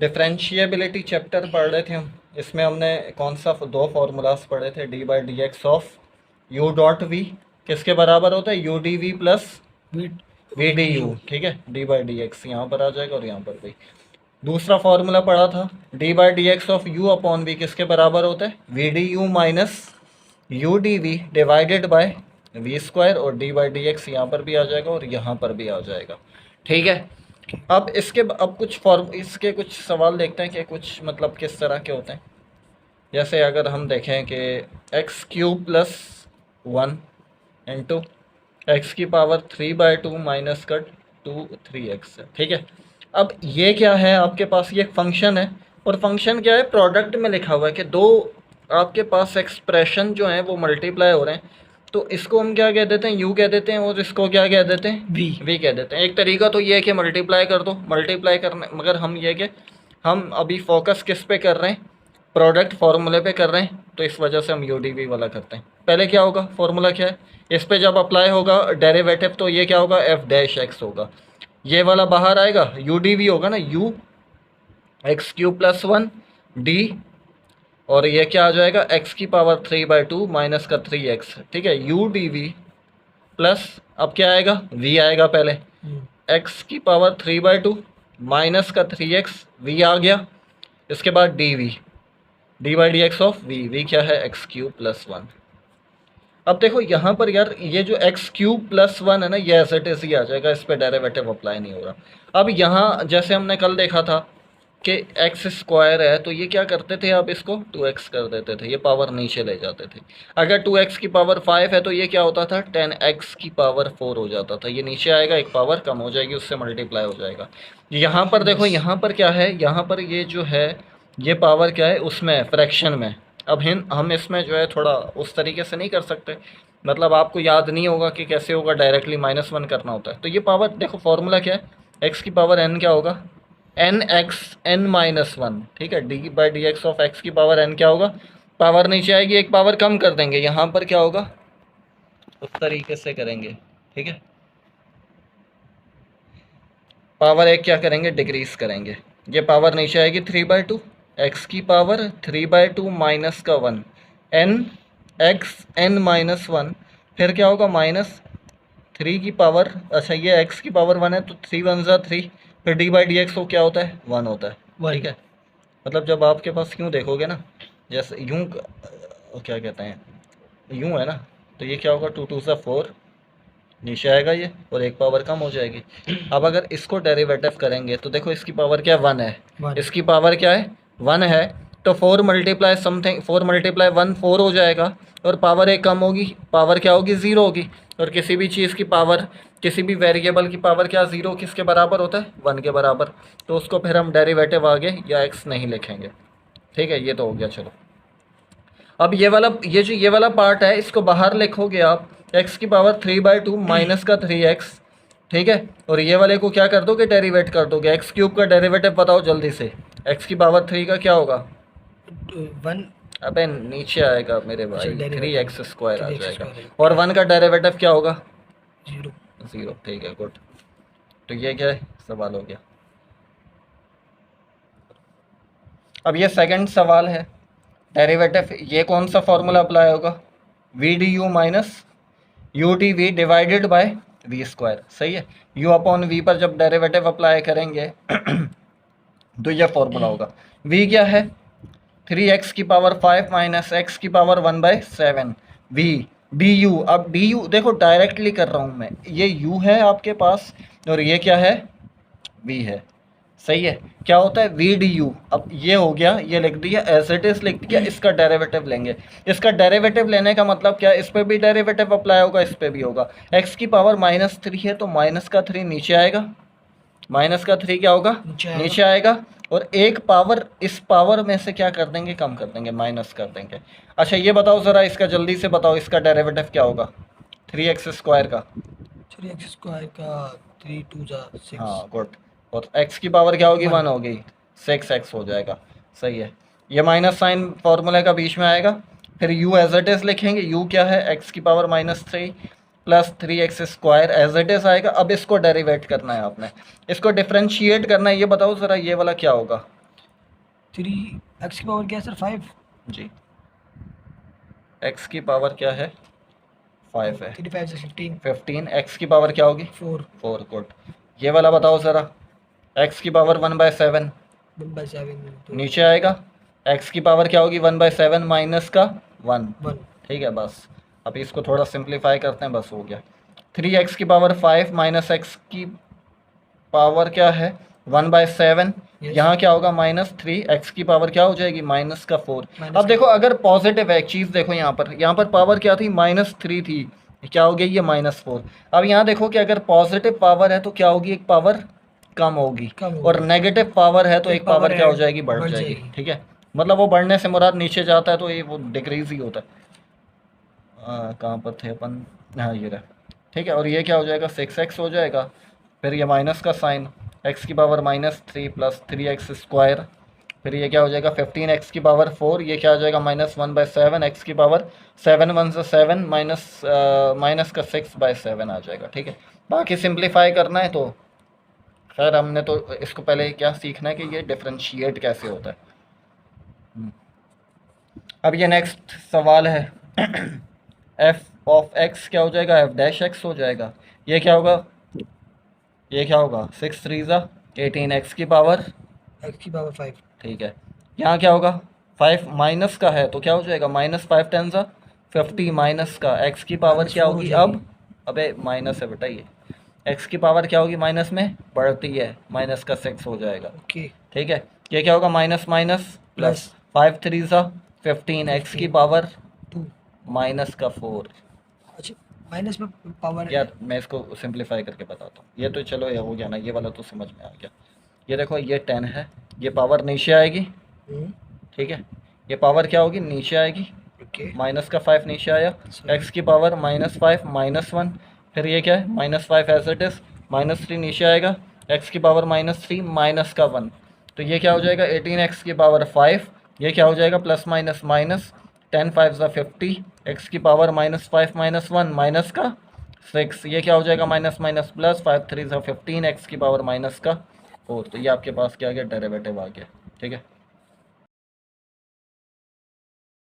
Differentiability chapter पढ़ रहे थे हम। इसमें हमने कौन सा दो फार्मूलाज पढ़े थे, d by d x of u dot v किसके बराबर होता है, u d v plus v d u. ठीक है, डी बाई डी एक्स यहाँ पर आ जाएगा और यहाँ पर भी। दूसरा फार्मूला पढ़ा था d by d x of u upon v किसके बराबर होता है, v d u minus u d v divided by v square, और डी बाई डी एक्स यहाँ पर भी आ जाएगा और यहाँ पर भी आ जाएगा। ठीक है, अब इसके कुछ सवाल देखते हैं कि कुछ मतलब किस तरह के होते हैं। जैसे अगर हम देखें कि x cube plus 1 into x की पावर 3/2 माइनस का 3x है। ठीक है, अब ये क्या है, आपके पास ये फंक्शन है और फंक्शन क्या है, प्रोडक्ट में लिखा हुआ है कि दो आपके पास एक्सप्रेशन जो हैं वो मल्टीप्लाई हो रहे हैं, तो इसको हम क्या कह देते हैं, यू कह देते हैं, और इसको क्या कह देते हैं, वी कह देते हैं। एक तरीका तो ये है कि मल्टीप्लाई कर दो, मल्टीप्लाई करने, मगर हम ये कि हम अभी फोकस किस पे कर रहे हैं, प्रोडक्ट फार्मूले पे कर रहे हैं, तो इस वजह से हम यू डी वी वाला करते हैं। पहले क्या होगा, फार्मूला क्या है, इस पे जब अप्लाई होगा डेरिवेटिव तो ये क्या होगा, एफ डैश एक्स होगा, ये वाला बाहर आएगा, यू डी वी होगा ना, you x cube plus 1 D, और ये क्या आ जाएगा, एक्स की पावर 3/2 माइनस का 3x। ठीक है, यू डी वी प्लस अब क्या आएगा, v आएगा पहले, x की पावर 3/2 माइनस का 3x, v आ गया, इसके बाद D by d x of v क्या है, एक्स क्यूब प्लस 1। अब देखो यहाँ पर यार ये जो एक्स क्यूब प्लस 1 है ना, ये एज इट इज ही आ जाएगा, इस पर डेरिवेटिव अप्लाई नहीं हो रहा। अब यहाँ जैसे हमने कल देखा था कि एक्स स्क्वायर है, तो ये क्या करते थे, आप इसको 2x कर देते थे, ये पावर नीचे ले जाते थे। अगर 2x की पावर 5 है तो ये क्या होता था, 10x की पावर 4 हो जाता था, ये नीचे आएगा, एक पावर कम हो जाएगी, उससे मल्टीप्लाई हो जाएगा। यहाँ पर देखो, यहाँ पर क्या है, यहाँ पर ये जो है ये पावर क्या है, उसमें फ्रैक्शन में। अब हम इसमें जो है थोड़ा उस तरीके से नहीं कर सकते, मतलब आपको याद नहीं होगा कि कैसे होगा, डायरेक्टली -1 करना होता है। तो ये पावर देखो, फॉर्मूला क्या है, एक्स की पावर n क्या होगा, एन एक्स एन माइनस 1। ठीक है, D by d x of x की पावर n क्या होगा, पावर नीचे आएगी, एक पावर कम कर देंगे, यहाँ पर क्या होगा, उस तरीके से करेंगे। ठीक है, पावर एक क्या करेंगे, डिक्रीज करेंगे, ये पावर नीचे आएगी 3/2, एक्स की पावर 3/2 माइनस का 1, एन एक्स एन माइनस 1, फिर क्या होगा, -3 की पावर, अच्छा ये एक्स की पावर 1 है तो 3 1 ज़ा 3, फिर डी बाई डी एक्स को क्या होता है, 1 होता है। ठीक है, मतलब जब आपके पास यूँ देखोगे ना, जैसे यूँ क्या कहते हैं, यूँ है ना, तो ये क्या होगा, 2 2 ज़ा 4 नीचे आएगा ये, और एक पावर कम हो जाएगी। अब अगर इसको डेरिवेटिव करेंगे तो देखो, इसकी पावर क्या है, 1 है, इसकी पावर क्या है, 1 है, तो 4 मल्टीप्लाई समथिंग, 4 मल्टीप्लाई 1 4 हो जाएगा, और पावर एक कम होगी, पावर क्या होगी, 0 होगी। और किसी भी चीज़ की पावर, किसी भी वेरिएबल की पावर क्या, 0 किसके बराबर होता है, 1 के बराबर, तो उसको फिर हम डेरिवेटिव आगे या x नहीं लिखेंगे। ठीक है, ये तो हो गया। चलो अब ये वाला पार्ट है, इसको बाहर लिखोगे आप, x की पावर 3/2 माइनस का 3x। ठीक है, और ये वाले को क्या कर दोगे, डेरिवेट कर दोगे, एक्स क्यूब का डेरिवेटिव बताओ जल्दी से, x की पावर 3 का क्या होगा, 1, अबे नीचे आएगा मेरे भाई, 3x स्क्वायर आ जाएगा, और 1 का डेरिवेटिव क्या होगा, 0। ठीक है, गुड। तो ये क्या है, सवाल हो गया। अब ये सेकंड सवाल है, डेरिवेटिव, ये कौन सा फॉर्मूला अप्लाई होगा, v d u minus u d v divided by v square. सही है, u अपॉन वी पर जब डेरिवेटिव अप्लाई करेंगे तो ये फॉर्मूला होगा, v क्या है, 3x की पावर 5 माइनस एक्स की पावर 1/7 v डी यू। अब डी यू देखो डायरेक्टली कर रहा हूँ मैं, ये u है आपके पास और ये क्या है, v है। सही है, क्या होता है, वी डी यू। अब ये हो गया, ये लिख दिया, एज इट इज लिख दिया, इसका डेरिवेटिव लेंगे। इसका डेरिवेटिव लेने का मतलब क्या है, इस पर भी डेरिवेटिव अप्लाई होगा, इस पर भी होगा। x की पावर -3 है तो माइनस का 3 नीचे आएगा, माइनस का 3 क्या होगा, नीचे आएगा, और एक पावर इस पावर में से क्या कर देंगे, कम कर देंगे, माइनस कर देंगे। अच्छा ये बताओ ज़रा, इसका जल्दी से बताओ, इसका डेरिवेटिव क्या होगा, 3x स्क्वायर का, 3x स्क्वायर का 3 2 ज़ा 6। हाँ गुड, और x की पावर क्या होगी, 1 होगी, 6x हो जाएगा। सही है, ये माइनस साइन फार्मूले का बीच में आएगा, फिर u एज इट इज लिखेंगे, u क्या है, x की power -3 plus 3x square as it is आएगा। अब इसको डेरिवेट करना है आपने, इसको डिफ्रेंशिएट करना है। ये बताओ ज़रा, ये वाला क्या होगा, थ्री एक्स की पावर क्या है सर? 5। जी, एक्स की पावर क्या है? 5 है। 3 5 से 15। 15, एक्स की पावर क्या होगी? 4 4, गुड। ये वाला बताओ ज़रा, एक्स की पावर 1/7 1/7 तो नीचे आएगा, एक्स की पावर क्या होगी? 1/7 माइनस का 1। 1। ठीक है, बस अब इसको थोड़ा सिंप्लीफाई करते हैं, बस हो गया। 3x की पावर 5 माइनस एक्स की पावर क्या है? 1/7। Yes. यहाँ क्या होगा? -3। एक्स की पावर क्या हो जाएगी? माइनस का 4। Minus अब का देखो, अगर पॉजिटिव है, एक चीज़ देखो, यहाँ पर पावर क्या थी? -3 थी, क्या हो गई? ये -4। अब यहाँ देखो कि अगर पॉजिटिव पावर है तो क्या होगी? एक पावर कम होगी, कम होगी। और नेगेटिव पावर है तो एक एक पावर power क्या हो add जाएगी? बढ़ बढ़ जाएगी। जाएगी। ठीक है, मतलब वो बढ़ने से मुराद नीचे जाता है तो ये वो डिक्रीज ही होता है। कहाँ पर थे अपन? हाँ, ये रहा। ठीक है, और ये क्या हो जाएगा? 6x हो जाएगा, फिर ये माइनस का साइन, x की पावर -3 प्लस 3x², फिर ये क्या हो जाएगा? 15x की पावर 4, ये क्या हो जाएगा? -1/7, x की पावर 7 1 से 7 माइनस का 6/7 आ जाएगा। ठीक है, बाकी सिंप्लीफाई करना है तो खैर हमने तो इसको पहले क्या सीखना है कि ये डिफरेंशिएट कैसे होता है। अब ये नेक्स्ट सवाल है एफ ऑफ एक्स क्या हो जाएगा? एफ डैश एक्स हो जाएगा। ये क्या होगा? ये क्या होगा? 6 3 18 एक्स की पावर, एक्स की पावर 5। ठीक है। यहाँ क्या होगा? 5 माइनस का है तो क्या हो जाएगा? -5 10 50 माइनस का एक्स की पावर क्या -4 हो होगी? जाएगी। अब अबे माइनस है बेटा, ये एक्स की पावर क्या होगी? माइनस में बढ़ती है, माइनस का 6 हो जाएगा। ओके। ठीक है, ये क्या होगा? माइनस माइनस प्लस, 5 3 15 एक्स की पावर 2। माइनस का 4। अच्छा, माइनस में पावर यार मैं इसको सिंप्लीफाई करके बताता हूँ, ये तो चलो ये हो गया ना, ये वाला तो समझ में आ गया। ये देखो, ये 10 है, ये पावर नीचे आएगी। ठीक है, ये पावर क्या होगी? नीचे आएगी, ओके। माइनस का 5 नीचे आया, एक्स की पावर -5 -1, फिर ये क्या है? -5 एज इट इज़, -3 नीचे आएगा, एक्स की पावर -3 माइनस का 1, तो ये क्या हो जाएगा? 18 एक्स की पावर 5, ये क्या हो जाएगा? प्लस माइनस माइनस, 10 5 50, एक्स की पावर -5 -1 माइनस का 6, ये क्या हो जाएगा? माइनस माइनस प्लस, 5 3 15, एक्स की पावर माइनस का 4। तो ये आपके पास क्या आ गया? डेरिवेटिव आ गया। ठीक है।